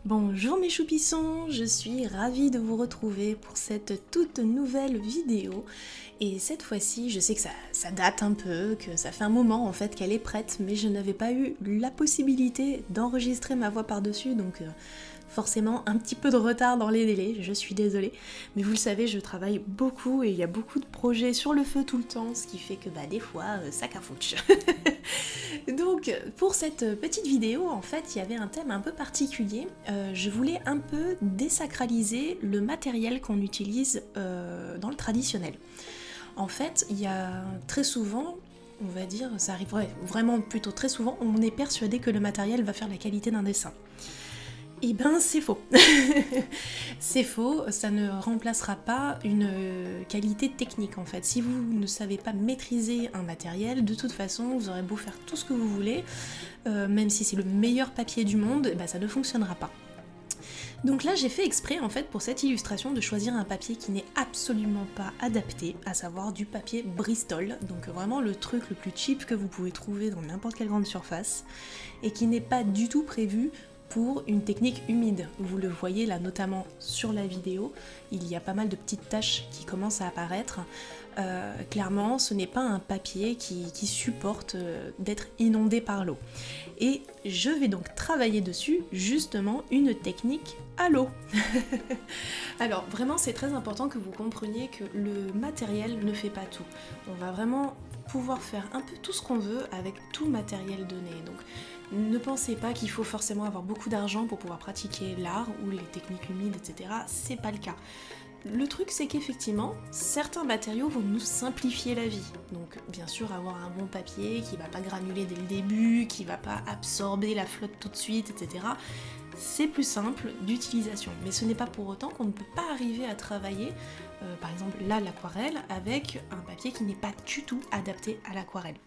Bonjour mes choupissons, je suis ravie de vous retrouver pour cette toute nouvelle vidéo. Et cette fois-ci, je sais que ça date un peu, que ça fait un moment en fait qu'elle est prête, mais je n'avais pas eu la possibilité d'enregistrer ma voix par-dessus, donc forcément un petit peu de retard dans les délais, je suis désolée. Mais vous le savez, je travaille beaucoup et il y a beaucoup de projets sur le feu tout le temps, ce qui fait que des fois, ça cafouche. Donc pour cette petite vidéo, en fait, il y avait un thème un peu particulier. Je voulais un peu désacraliser le matériel qu'on utilise dans le traditionnel. En fait, il y a très souvent, on va dire, ça arrive vraiment plutôt très souvent, on est persuadé que le matériel va faire la qualité d'un dessin. Eh ben c'est faux. C'est faux, ça ne remplacera pas une qualité technique en fait. Si vous ne savez pas maîtriser un matériel, de toute façon vous aurez beau faire tout ce que vous voulez, même si c'est le meilleur papier du monde, ça ne fonctionnera pas. Donc là j'ai fait exprès en fait pour cette illustration de choisir un papier qui n'est absolument pas adapté, à savoir du papier Bristol, donc vraiment le truc le plus cheap que vous pouvez trouver dans n'importe quelle grande surface, et qui n'est pas du tout prévu pour une technique humide. Vous le voyez là notamment sur la vidéo, il y a pas mal de petites taches qui commencent à apparaître. Clairement, ce n'est pas un papier qui supporte d'être inondé par l'eau. Et je vais donc travailler dessus justement une technique à l'eau. Alors vraiment, c'est très important que vous compreniez que le matériel ne fait pas tout. On va vraiment pouvoir faire un peu tout ce qu'on veut avec tout matériel donné. Donc ne pensez pas qu'il faut forcément avoir beaucoup d'argent pour pouvoir pratiquer l'art ou les techniques humides, etc. C'est pas le cas. Le truc, c'est qu'effectivement, certains matériaux vont nous simplifier la vie. Donc, bien sûr, avoir un bon papier qui va pas granuler dès le début, qui va pas absorber la flotte tout de suite, etc. C'est plus simple d'utilisation. Mais ce n'est pas pour autant qu'on ne peut pas arriver à travailler, par exemple là, l'aquarelle, avec un papier qui n'est pas du tout adapté à l'aquarelle.